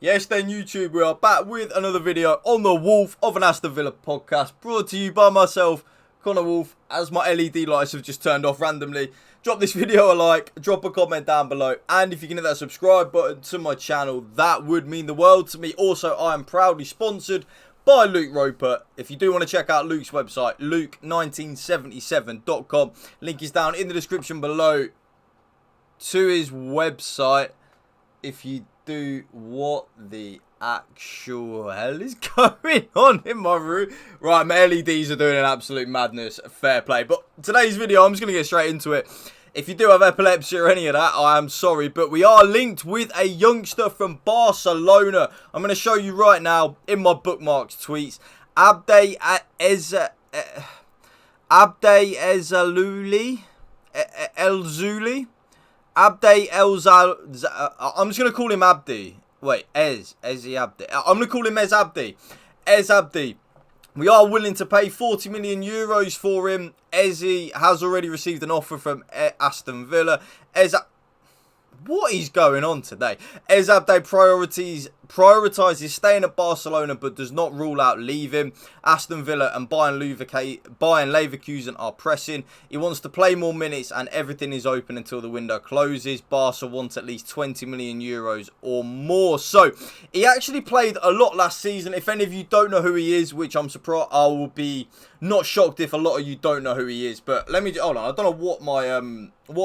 Yes, then YouTube, we are back with another video on the Wolf of an Aston Villa podcast, brought to you by myself, Connor Wolf, as my LED lights have just turned off randomly. Drop this video a like, drop a comment down below, and if you can hit that subscribe button to my channel, that would mean the world to me. Also, I am proudly sponsored by Luke Roper. If you do want to check out Luke's website, luke1977.com, link is down in the description below to his website. If you do, what the actual hell is going on in my room? Right, my LEDs are doing an absolute madness. Fair play. But today's video, I'm just going to get straight into it. If you do have epilepsy or any of that, I am sorry. But we are linked with a youngster from Barcelona. I'm going to show you right now in my bookmarks tweets. Abde Ezzalzouli. Abde Ezzalzouli. I'm just going to call him Abde. Wait, Ezzy Abde. I'm going to call him Abde. Abde. We are willing to pay 40 million euros for him. Ezzy has already received an offer from Aston Villa. What is going on today? Abde prioritises staying at Barcelona but does not rule out leaving. Aston Villa and Bayern Leverkusen are pressing. He wants to play more minutes and everything is open until the window closes. Barca wants at least 20 million euros or more. So, he actually played a lot last season. If any of you don't know who he is, which I'm surprised, I will be not shocked if a lot of you don't know who he is. But let me, hold on, I don't know what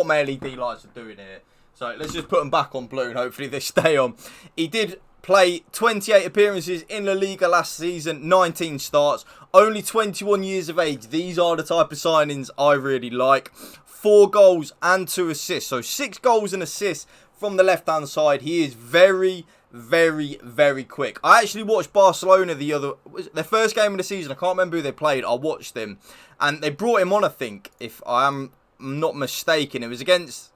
my LED lights are doing here. So let's just put them back on blue and hopefully they stay on. He did play 28 appearances in La Liga last season, 19 starts, only 21 years of age. These are the type of signings I really like. 4 goals and 2 assists. So 6 goals and assists from the left-hand side. He is very, very, very quick. I actually watched Barcelona their first game of the season. I can't remember who they played. I watched them. And they brought him on, I think, if I am not mistaken. It was against...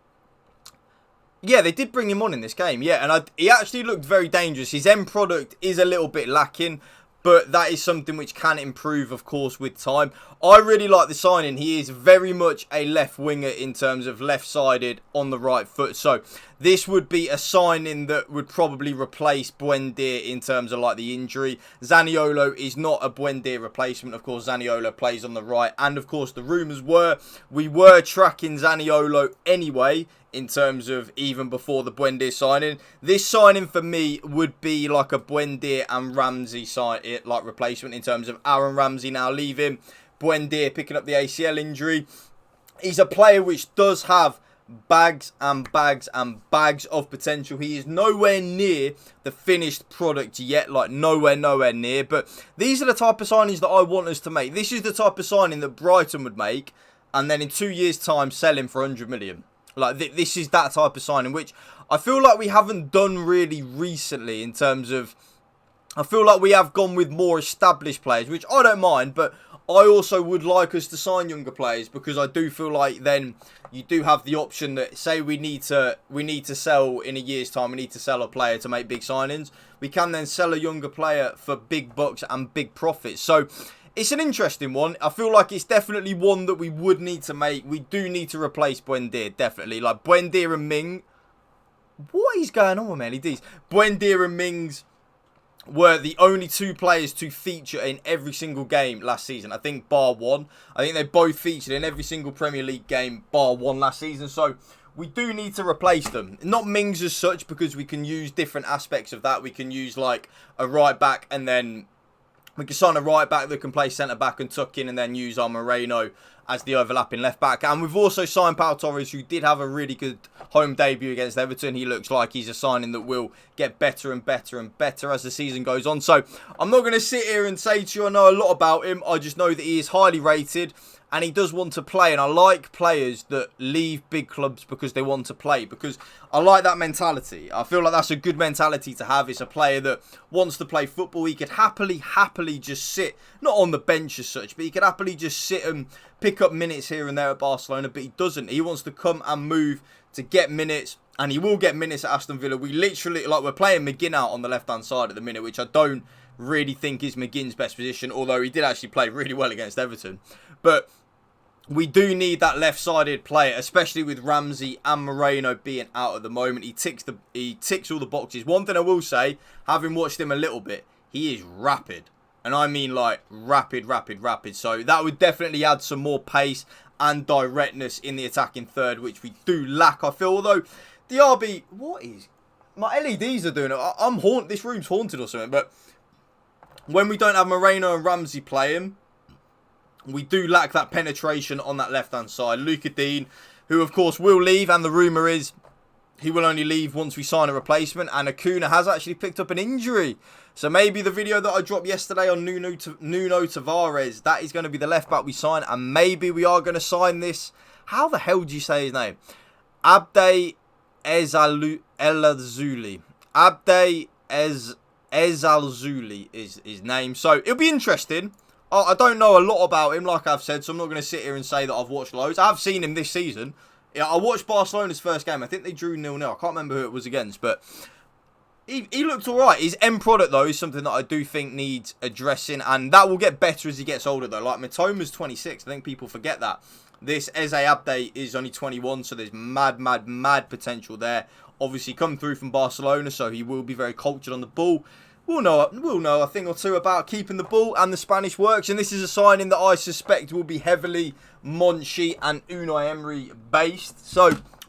Yeah, they did bring him on in this game, yeah, and he actually looked very dangerous. His end product is a little bit lacking, but that is something which can improve, of course, with time. I really like the signing. He is very much a left winger in terms of left-sided on the right foot, so this would be a signing that would probably replace Buendia in terms of like the injury. Zaniolo is not a Buendia replacement. Of course, Zaniolo plays on the right, and of course, the rumours were we were tracking Zaniolo anyway, in terms of even before the Buendia signing. This signing for me would be like a Buendia and Ramsey like replacement in terms of Aaron Ramsey now leaving, Buendia picking up the ACL injury. He's a player which does have bags and bags and bags of potential. He is nowhere near the finished product yet, like nowhere near. But these are the type of signings that I want us to make. This is the type of signing that Brighton would make and then in 2 years' time sell him for 100 million. Like, this is that type of signing, which I feel like we haven't done really recently in terms of... I feel like we have gone with more established players, which I don't mind, but I also would like us to sign younger players because I do feel like then you do have the option that, say we need to sell in a year's time, we need to sell a player to make big signings. We can then sell a younger player for big bucks and big profits. So... it's an interesting one. I feel like it's definitely one that we would need to make. We do need to replace Buendia, definitely. Like, Buendia and Ming... what is going on with LEDs? Buendia and Mings were the only 2 players to feature in every single game last season. I think bar one. I think they both featured in every single Premier League game bar one last season. So, we do need to replace them. Not Mings as such, because we can use different aspects of that. We can use, like, a right back and then... we can sign a right back that can play centre back and tuck in and then use our Moreno as the overlapping left back. And we've also signed Pau Torres, who did have a really good home debut against Everton. He looks like he's a signing that will get better and better and better as the season goes on. So I'm not going to sit here and say to you I know a lot about him. I just know that he is highly rated and he does want to play. And I like players that leave big clubs because they want to play, because I like that mentality. I feel like that's a good mentality to have. It's a player that wants to play football. He could happily just sit, not on the bench as such, but he could happily just sit and pick up minutes here and there at Barcelona, but he doesn't. He wants to come and move to get minutes, and he will get minutes at Aston Villa. We literally, like, we're playing McGinn out on the left-hand side at the minute, which I don't really think is McGinn's best position, although he did actually play really well against Everton. But we do need that left-sided player, especially with Ramsey and Moreno being out at the moment. He ticks all the boxes. One thing I will say, having watched him a little bit, he is rapid. And I mean like rapid. So that would definitely add some more pace and directness in the attacking third, which we do lack, I feel. Although, the RB... What is... My LEDs are doing it. This room's haunted or something. But when we don't have Moreno and Ramsey playing, we do lack that penetration on that left-hand side. Luka Dean, who of course will leave, and the rumour is he will only leave once we sign a replacement. And Acuna has actually picked up an injury. So maybe the video that I dropped yesterday on Nuno Tavares, that is going to be the left back we sign. And maybe we are going to sign this. How the hell do you say his name? Abde Ezzalzouli. Abde Ezzalzouli is his name. So it'll be interesting. I don't know a lot about him, like I've said, so I'm not going to sit here and say that I've watched loads. I've seen him this season. Yeah, I watched Barcelona's first game. I think they drew 0-0. I can't remember who it was against, but he looked alright. His end product, though, is something that I do think needs addressing, and that will get better as he gets older, though. Like, Mitoma's 26. I think people forget that. This Eze Abde is only 21, so there's mad potential there. Obviously, come through from Barcelona, so he will be very cultured on the ball. We'll know a thing or two about keeping the ball and the Spanish works. And this is a signing that I suspect will be heavily Monchi and Unai Emery based. So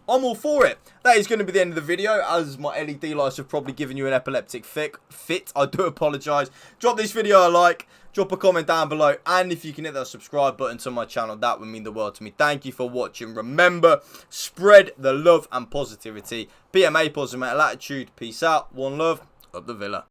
I'm all for it. That is going to be the end of the video, as my LED lights have probably given you an epileptic fit. I do apologise. Drop this video a like. Drop a comment down below. And if you can hit that subscribe button to my channel, that would mean the world to me. Thank you for watching. Remember, spread the love and positivity. PMA, positive mental attitude. Peace out. One love. Up the Villa.